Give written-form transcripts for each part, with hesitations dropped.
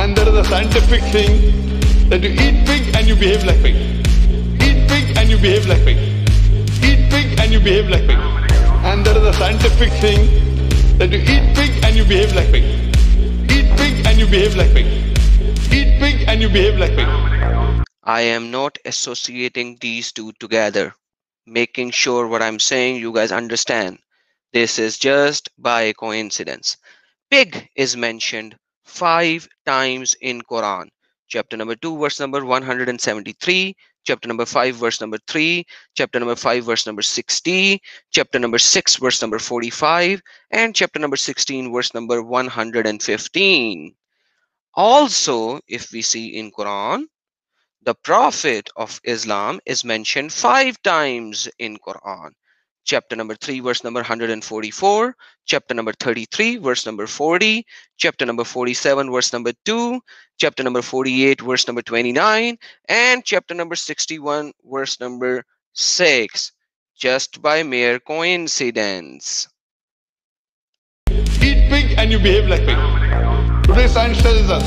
And there is a scientific thing that you eat pig and you behave like pig. Eat pig and you behave like pig. Eat pig and you behave like pig. And there is a scientific thing that you eat pig and you behave like pig. Eat pig and you behave like pig. Eat pig and you behave like pig. I am not associating these two together, making sure what I'm saying you guys understand. This is just by coincidence. Pig is mentioned 5 times in Quran. Chapter number 2, verse number 173, chapter number 5, verse number 3, chapter number 5, verse number 60, chapter number 6, verse number 45, and chapter number 16, verse number 115. Also, if we see in Quran, the Prophet of Islam is mentioned 5 times in Quran. Chapter number 3, verse number 144, chapter number 33, verse number 40, chapter number 47, verse number 2, chapter number 48, verse number 29, and chapter number 61, verse number 6, just by mere coincidence. Eat pig and you behave like pig. Today science tells us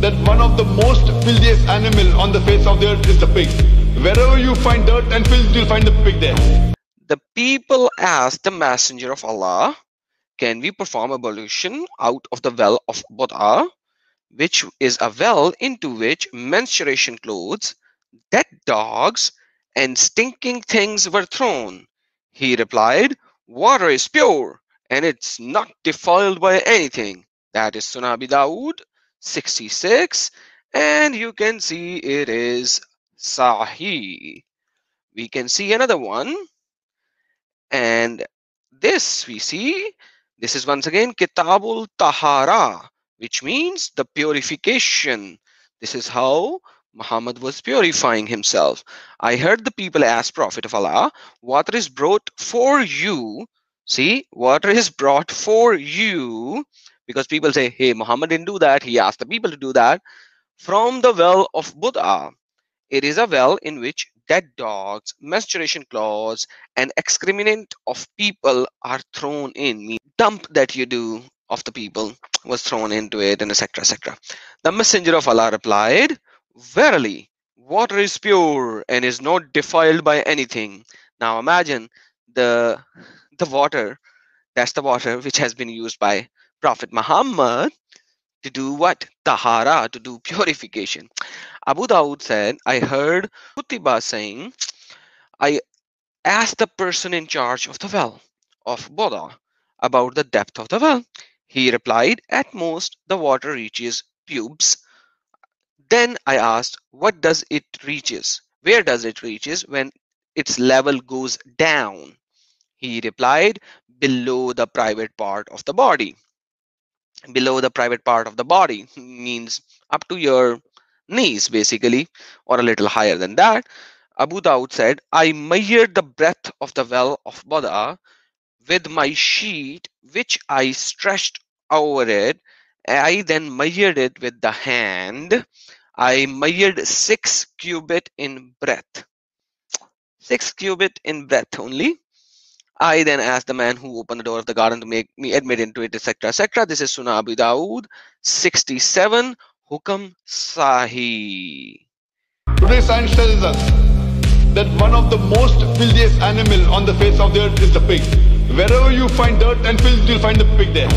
that one of the most filthiest animal on the face of the earth is the pig. Wherever you find dirt and filth, you'll find the pig there. The people asked the Messenger of Allah, can we perform ablution out of the well of Buda'ah, which is a well into which menstruation clothes, dead dogs, and stinking things were thrown? He replied, water is pure and it's not defiled by anything. That is Sunan Abi Dawud 66, and you can see it is Sahih. We can see another one. And this we see, this is once again Kitabul Tahara, which means the purification. This is how Muhammad was purifying himself. I heard the people ask Prophet of Allah, water is brought for you. See, water is brought for you, because people say, hey, Muhammad didn't do that. He asked the people to do that. From the well of Buda'ah. It is a well in which dead dogs, menstruation cloths, and excrement of people are thrown in. Dump that you do of the people was thrown into it, and etc. etc. The Messenger of Allah replied, verily, water is pure and is not defiled by anything. Now imagine the water, that's the water which has been used by Prophet Muhammad to do what? Tahara, to do purification. Abu Dawud said, I heard Qutbah saying, I asked the person in charge of the well of Buda'ah about the depth of the well. He replied, at most the water reaches pubes. Then I asked, what does it reaches? Where does it reaches when its level goes down? He replied, below the private part of the body. Below the private part of the body means up to your knees basically, or a little higher than that. Abu Dawud said, I measured the breadth of the well of Buda'ah with my sheet which I stretched over it. I then measured it with the hand. I measured 6 cubit in breadth. 6 cubit in breadth only. I then asked the man who opened the door of the garden to make me admit into it, etc. etc. This is Sunan Abi Dawud 67, Hukam Sahih. Today science tells us that one of the most filthiest animal on the face of the earth is the pig. Wherever you find dirt and filth, you'll find the pig there.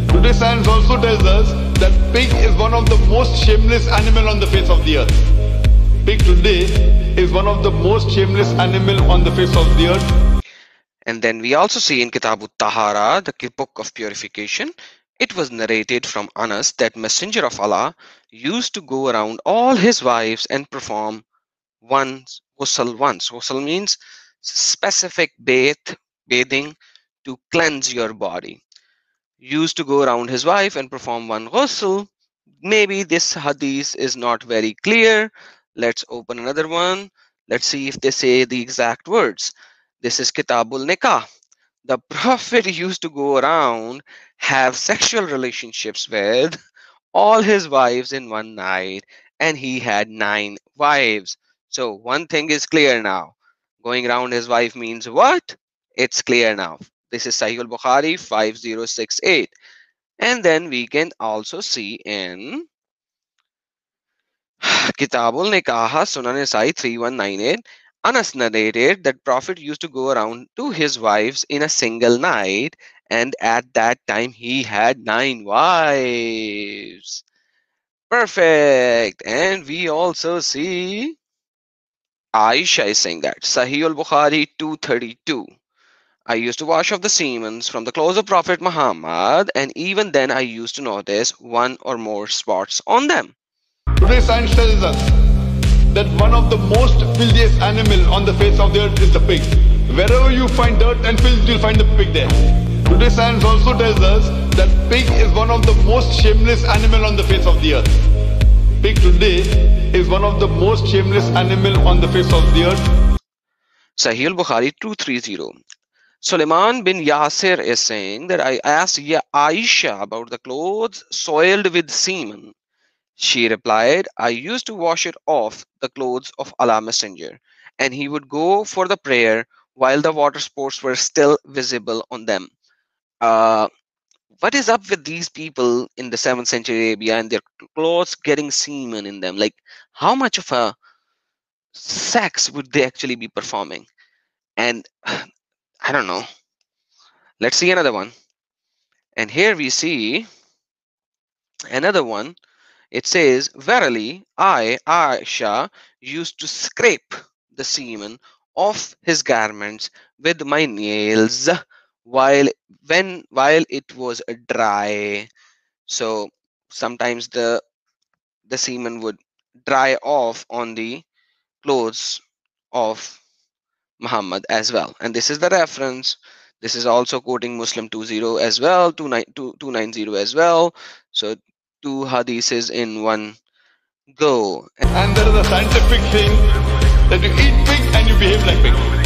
Today science also tells us that pig is one of the most shameless animal on the face of the earth. Pig today is one of the most shameless animal on the face of the earth. And then we also see in Kitabut Tahara, the book of purification, it was narrated from Anas that Messenger of Allah used to go around all his wives and perform ghusl once. Ghusl means specific bathing to cleanse your body. Used to go around his wife and perform one ghusl. Maybe this hadith is not very clear. Let's open another one. Let's see if they say the exact words. This is Kitabul Nikah. The Prophet used to go around, have sexual relationships with all his wives in one night, and he had 9 wives. So one thing is clear now. Going around his wife means what? It's clear now. This is Sahih al-Bukhari 5068. And then we can also see in Kitabul Nikah, Sunan Isai 3198. Anas narrated that Prophet used to go around to his wives in a single night, and at that time he had 9 wives. Perfect. And we also see Aisha is saying that. Sahih al-Bukhari 232. I used to wash off the semen from the clothes of Prophet Muhammad, and even then I used to notice one or more spots on them. Today science tells us that one of the most filthiest animal on the face of the earth is the pig. Wherever you find dirt and filth, you'll find the pig there. Today science also tells us that pig is one of the most shameless animal on the face of the earth. Pig today is one of the most shameless animal on the face of the earth. Sahih al-Bukhari 230. Suleiman bin Yasir is saying that I asked Aisha about the clothes soiled with semen. She replied, I used to wash it off the clothes of Allah Messenger, and he would go for the prayer while the water spots were still visible on them. What is up with these people in the 7th century Arabia and their clothes getting semen in them? Like, how much of a sex would they actually be performing? And I don't know. Let's see another one. And here we see another one. It says, verily, I, Aisha, used to scrape the semen off his garments with my nails while it was dry. So sometimes the semen would dry off on the clothes of Muhammad as well. And this is the reference. This is also quoting Muslim 20 as well, 290 as well. So 2 hadiths in one go. And there is a scientific thing that you eat pig and you behave like pig.